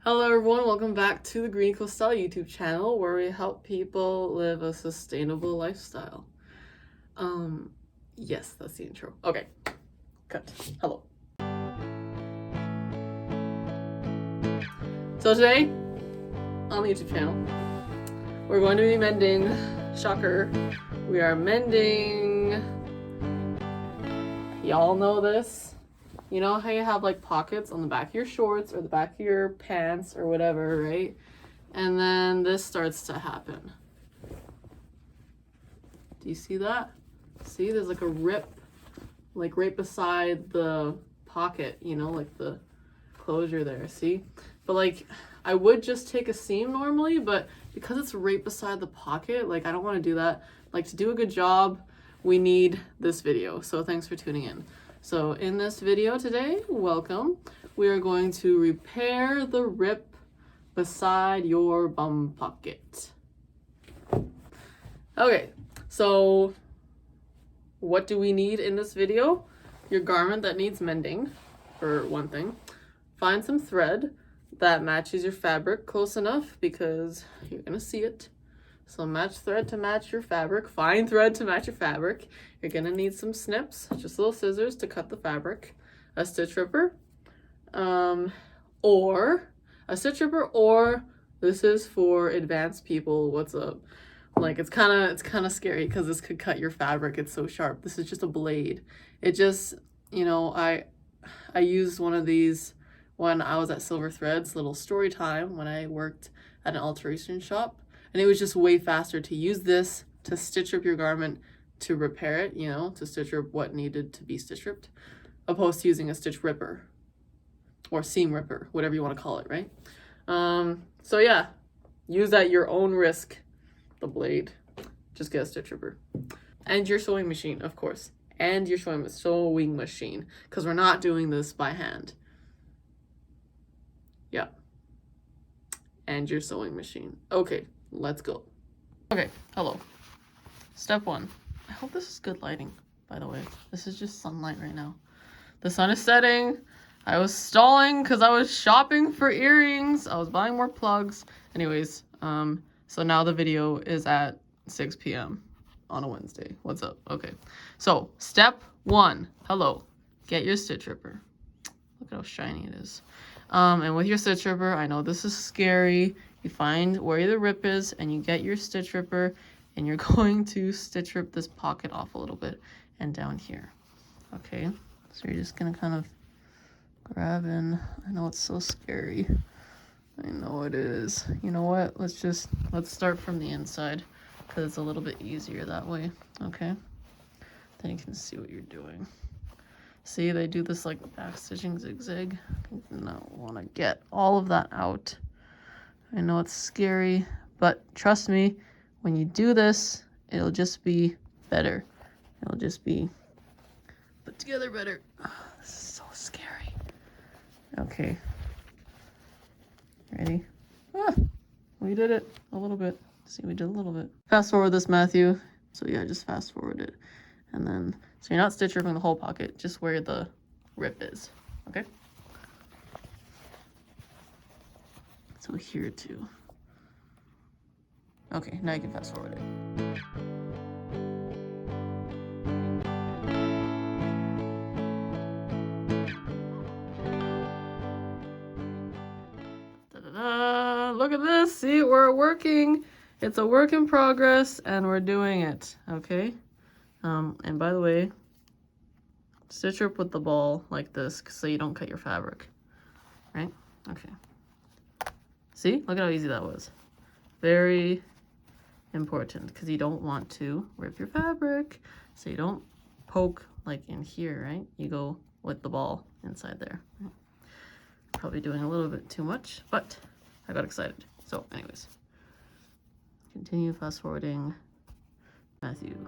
Hello everyone, welcome back to the Green Style YouTube channel where we help people live a sustainable lifestyle. Yes, that's the intro. Okay, cut. Hello. So today, on the YouTube channel, we're going to be mending. Shocker. We are mending. Y'all know this. You know how you have like pockets on the back of your shorts or the back of your pants or whatever, right? And then this starts to happen. Do you see that? See, there's like a rip, like right beside the pocket, you know, like the closure there, see? But like, I would just take a seam normally, but because it's right beside the pocket, like I don't want to do that. Like to do a good job, we need this video. So thanks for tuning in. So in this video today, welcome, we are going to repair the rip beside your bum pocket. Okay, so what do we need in this video? Your garment that needs mending, for one thing. Find some thread that matches your fabric close enough because you're gonna see it. So match thread to match your fabric. Find thread to match your fabric. You're gonna need some snips, just little scissors to cut the fabric, a stitch ripper, or a stitch ripper, or this is for advanced people. What's up? Like it's kind of scary because this could cut your fabric. It's so sharp. This is just a blade. It just, you know, I used one of these when I was at Silver Threads, little story time, when I worked at an alteration shop. And it was just way faster to use this to stitch rip your garment, to repair it, you know, to stitch rip what needed to be stitch ripped, opposed to using a stitch ripper or seam ripper, whatever you want to call it, right? So yeah, use at your own risk, the blade. Just get a stitch ripper. And your sewing machine, of course. And your sewing machine, because we're not doing this by hand. Yeah. And your sewing machine. Okay. Let's go. Okay, hello. Step one. I hope this is good lighting, by the way. This is just sunlight right now. The sun is setting. I was stalling because I was shopping for earrings. I was buying more plugs. Anyways, so now the video is at 6 p.m. on a Wednesday. What's up? Okay. So, step one. Hello. Get your stitch ripper. Look at how shiny it is. And with your stitch ripper, I know this is scary. You find where the rip is and you get your stitch ripper and you're going to stitch rip this pocket off a little bit and down here. Okay, so you're just gonna kind of grab in. I know it's so scary. I know it is. You know what? Let's start from the inside because it's a little bit easier that way. Okay, then you can see what you're doing. See, they do this like back stitching zigzag. You don't want to get all of that out. I know it's scary, but trust me, when you do this, it'll just be better. It'll just be put together better. Oh, this is so scary. Okay. Ready? Ah, we did it a little bit. See, we did a little bit. Fast forward this, Matthew. So yeah, just fast forward it. And then, so you're not stitch ripping the whole pocket, just where the rip is. Okay? So here too. Okay, now you can fast forward it. Da-da-da! Look at this. See, we're working. It's a work in progress, and we're doing it. Okay. And by the way, stitch rip with the ball like this, so you don't cut your fabric. Right? Okay. See? Look at how easy that was. Very important, because you don't want to rip your fabric. So you don't poke like in here, right? You go with the ball inside there. Probably doing a little bit too much, but I got excited. So anyways, continue fast forwarding. Matthew.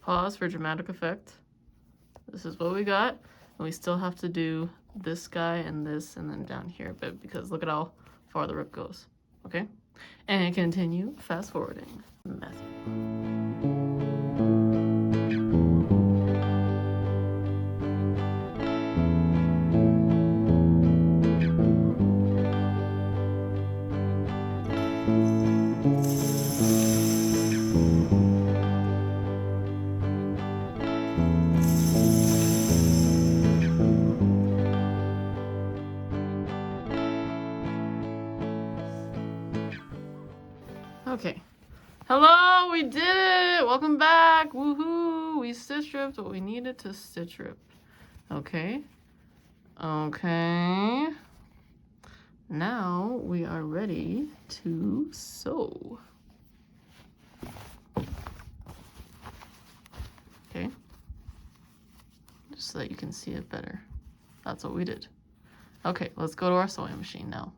pause for dramatic effect. This is what we got. And we still have to do this guy and this and then down here a bit because look at how far the rip goes. Okay? And continue fast forwarding. Matthew. Okay. Hello, we did it! Welcome back! Woohoo! We stitch ripped what we needed to stitch rip. Okay. Okay. Now we are ready to sew. Okay. Just so that you can see it better. That's what we did. Okay, let's go to our sewing machine now.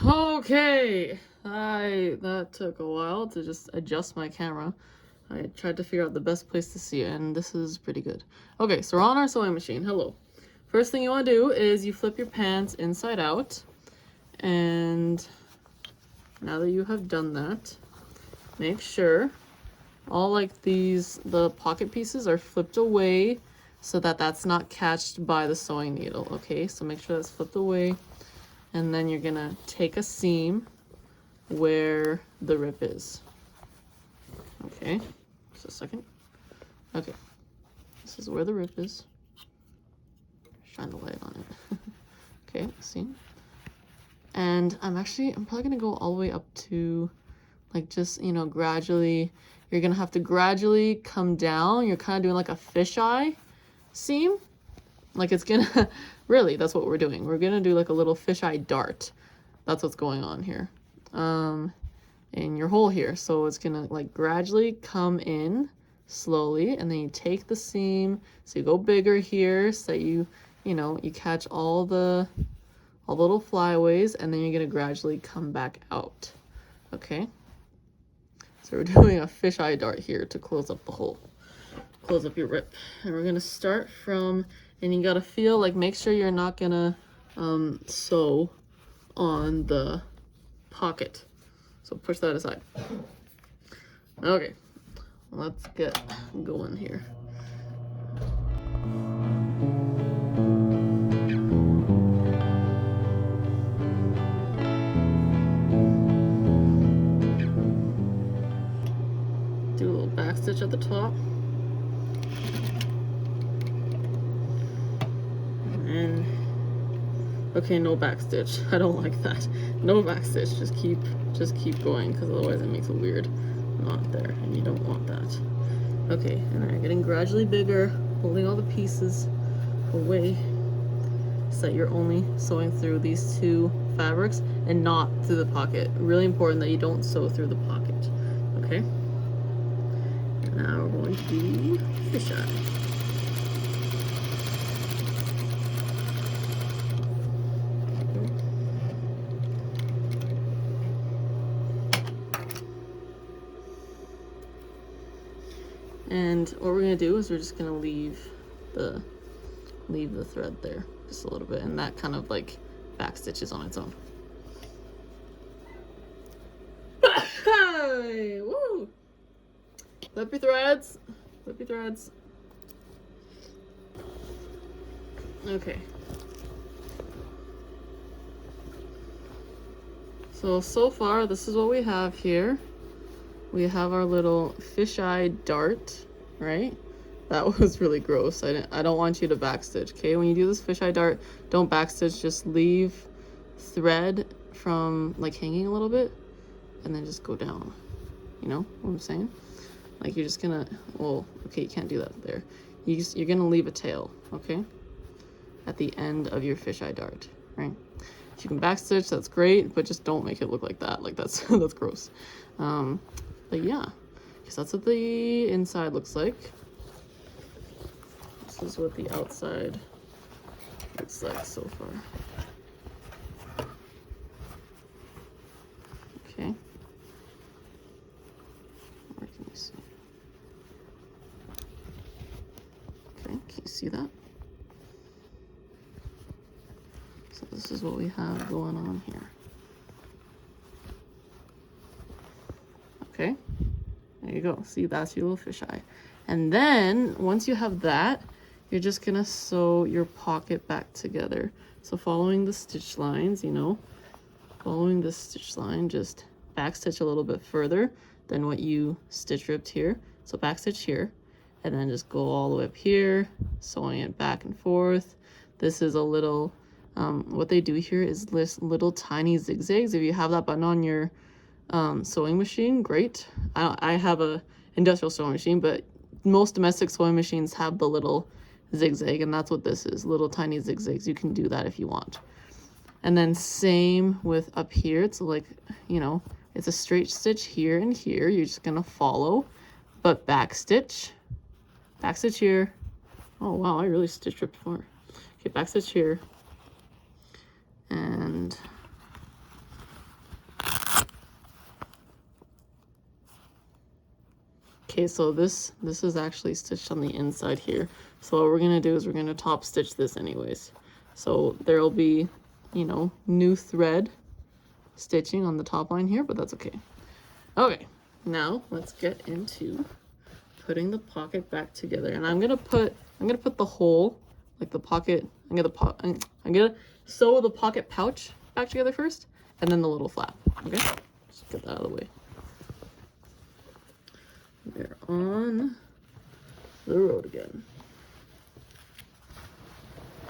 Okay, that took a while to just adjust my camera. I tried to figure out the best place to see it, and this is pretty good. Okay, so we're on our sewing machine. Hello. First thing you want to do is you flip your pants inside out, and now that you have done that, make sure all like the pocket pieces are flipped away so that that's not catched by the sewing needle. Okay, so make sure that's flipped away. And then you're gonna take a seam where the rip is. Okay, just a second. Okay, this is where the rip is. Shine the light on it. Okay, seam. And I'm probably gonna go all the way up to, like, just, you know, gradually. You're gonna have to gradually come down. You're kind of doing like a fisheye seam. Like it's gonna, really, that's what we're doing. We're gonna do like a little fisheye dart. That's what's going on here. In your hole here. So it's gonna like gradually come in slowly, and then you take the seam. So you go bigger here, so that you know, you catch all the little flyaways, and then you're gonna gradually come back out. Okay? So we're doing a fisheye dart here to close up the hole. Close up your rip. And we're gonna start from, and you gotta feel like, make sure you're not gonna sew on the pocket. So push that aside. Okay, let's get going here. Do a little back stitch at the top. And okay, no back stitch. I don't like that. No back stitch. Just keep going, because otherwise it makes a weird knot there, and you don't want that. Okay, and then you're getting gradually bigger, holding all the pieces away, so that you're only sewing through these two fabrics and not through the pocket. Really important that you don't sew through the pocket. Okay. And now we're going to do fisheye. And what we're gonna do is we're just gonna leave the thread there just a little bit, and that kind of like back stitches on its own. Woo! Flip your threads. Flip your threads. Okay. So far, this is what we have here. We have our little fisheye dart, right? That was really gross. I don't want you to backstitch, okay? When you do this fisheye dart, don't backstitch. Just leave thread from like hanging a little bit, and then just go down. You know what I'm saying? Like you're just gonna, well, okay, you can't do that there. You're gonna leave a tail, okay? At the end of your fisheye dart, right? If you can backstitch, that's great, but just don't make it look like that. Like that's that's gross. But yeah, because that's what the inside looks like. This is what the outside looks like so far. Okay. Where can you see? can you see that? So this is what we have going on here. Okay, there you go. See, that's your little fisheye. And then once you have that, you're just gonna sew your pocket back together. So following the stitch lines, you know, following the stitch line, just back stitch a little bit further than what you stitch ripped here. So back stitch here, and then just go all the way up here, sewing it back and forth. This is a little, what they do here is list little tiny zigzags. If you have that button on your sewing machine, great. I have a industrial sewing machine, but most domestic sewing machines have the little zigzag, and that's what this is, little tiny zigzags. You can do that if you want. And then same with up here. It's like, you know, it's a straight stitch here and here. You're just gonna follow, but back stitch here. Oh wow, I really stitch ripped before. Okay, back stitch here, and okay, so this is actually stitched on the inside here. So what we're gonna do is we're gonna top stitch this anyways. So there'll be, you know, new thread stitching on the top line here, but that's okay. Okay, now let's get into putting the pocket back together. And I'm gonna put the hole, like the pocket, I'm gonna sew the pocket pouch back together first, and then the little flap. Okay, just get that out of the way. We're on the road again.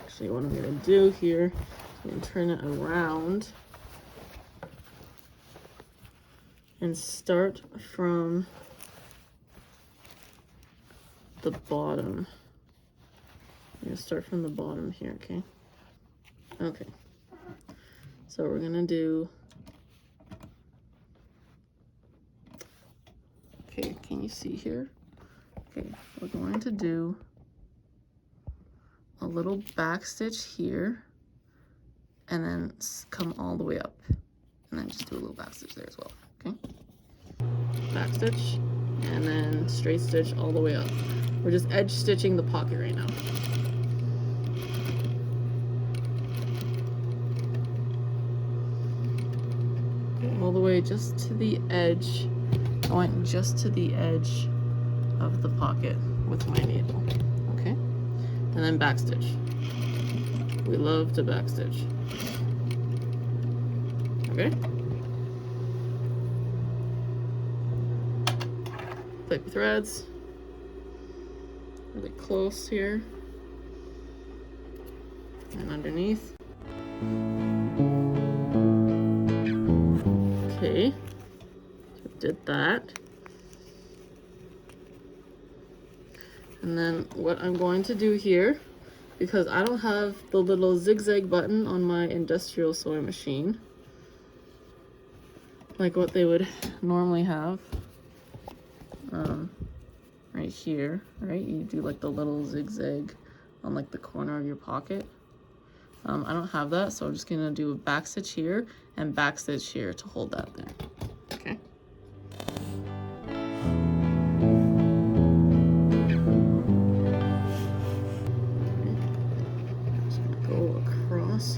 Actually, what I'm gonna do here, I'm gonna turn it around and start from the bottom. I'm gonna start from the bottom here, okay? Okay. So we're gonna do, okay, can you see here? Okay, we're going to do a little back stitch here, and then come all the way up, and then just do a little back stitch there as well, okay? Back stitch, and then straight stitch all the way up. We're just edge stitching the pocket right now. All the way just to the edge. I went just to the edge of the pocket with my needle, okay? And then back stitch. We love to back stitch. Okay? Clip your threads. Really close here. And underneath. Okay. So did that. And then what I'm going to do here, because I don't have the little zigzag button on my industrial sewing machine, like what they would normally have, right here, right? You do like the little zigzag on like the corner of your pocket. I don't have that, so I'm just gonna do a back stitch here and back stitch here to hold that there. Okay.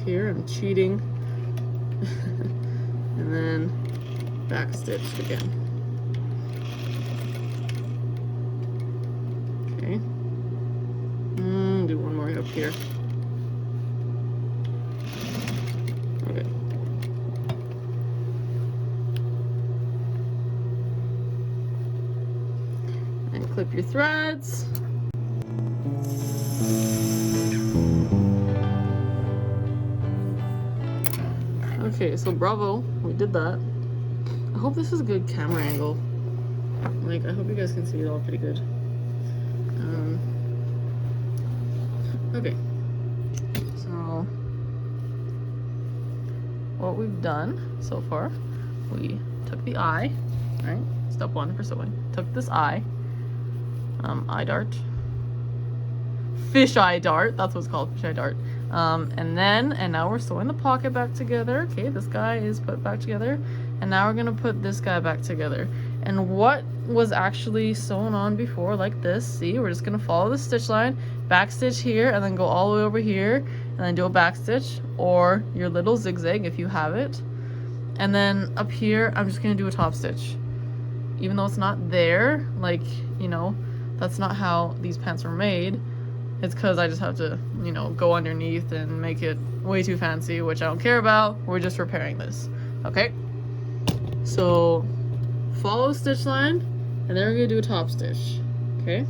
Here I'm cheating. And then back stitch again. Okay. Do one more up here. Okay. And clip your threads. Okay, so bravo, we did that. I hope this is a good camera angle. Like, I hope you guys can see it all pretty good. Okay, so what we've done so far, we took the eye, right? Step one for sewing. Took this eye dart, fisheye dart, that's what it's called, fisheye dart. And now we're sewing the pocket back together. Okay, this guy is put back together, and now we're gonna put this guy back together. And what was actually sewn on before, like this, see, we're just gonna follow the stitch line, back stitch here and then go all the way over here and then do a back stitch or your little zigzag if you have it. And then up here, I'm just gonna do a top stitch. Even though it's not there, like, you know, that's not how these pants were made. It's because I just have to, you know, go underneath and make it way too fancy, which I don't care about. We're just repairing this, okay? So, follow the stitch line, and then we're gonna do a top stitch, okay?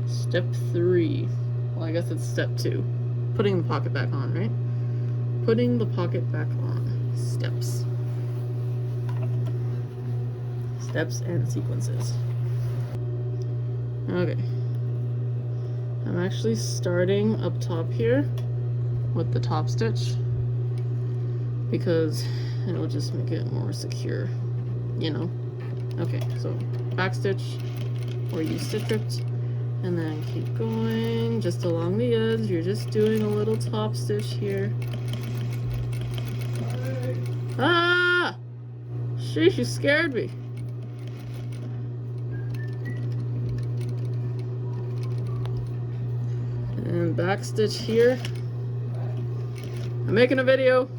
Step 3. Well, I guess it's step 2. Putting the pocket back on, right? Putting the pocket back on. Steps. Steps and sequences. Okay. I'm actually starting up top here with the top stitch because it'll just make it more secure, you know? Okay, so back stitch or use stitch ripped and then keep going just along the edge. You're just doing a little top stitch here. Ah! Sheesh, you scared me. And back stitch here. I'm making a video.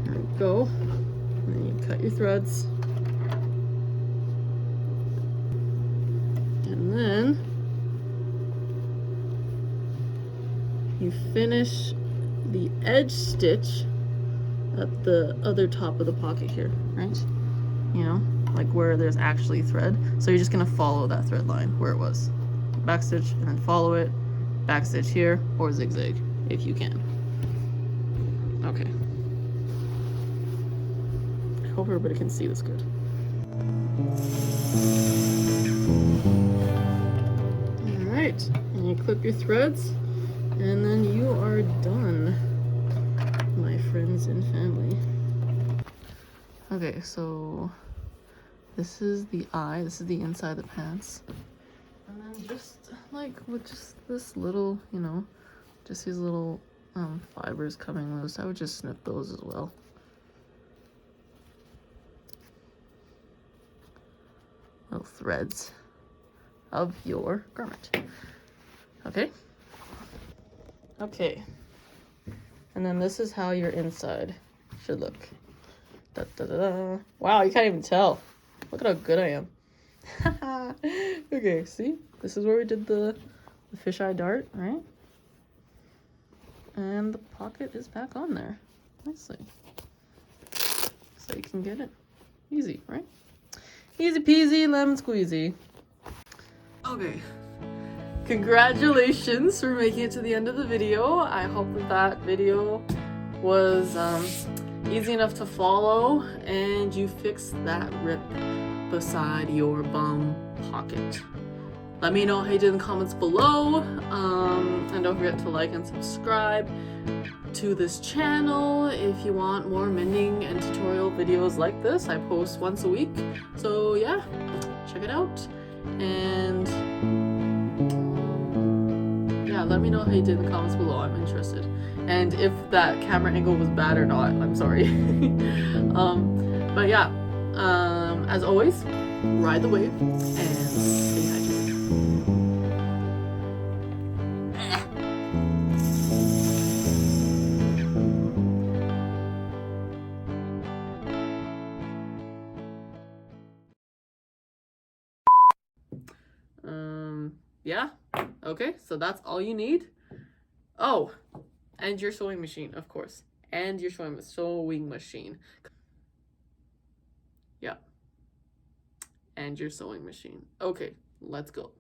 There we go. And then you cut your threads. And then you finish the edge stitch at the other top of the pocket here, right? You know, like where there's actually thread. So you're just gonna follow that thread line where it was. Back stitch and then follow it, back stitch here, or zigzag if you can. Okay. I hope everybody can see this good. All right, and you clip your threads, and then you are done, my friends and family. Okay, so this is the eye, this is the inside of the pants. And then just like with just this little, you know, just these little fibers coming loose, I would just snip those as well. Little threads of your garment. Okay? Okay. And then this is how your inside should look. Da, da, da, da. Wow, you can't even tell. Look at how good I am. Okay, see? This is where we did the fisheye dart, right? And the pocket is back on there. Nicely. So you can get it. Easy, right? Easy peasy, lemon squeezy. Okay. Congratulations for making it to the end of the video. I hope that video was easy enough to follow and you fixed that rip beside your bum pocket. Let me know how you did in the comments below, and don't forget to like and subscribe to this channel if you want more mending and tutorial videos like this. I post once a week, so yeah, check it out. And yeah, let me know how you did in the comments below. I'm interested. And if that camera angle was bad or not, I'm sorry. But yeah, as always, ride the wave and stay hydrated. Yeah, okay, so that's all you need. Oh, and your sewing machine, of course. And your sewing machine. Yeah. And your sewing machine. Okay, let's go.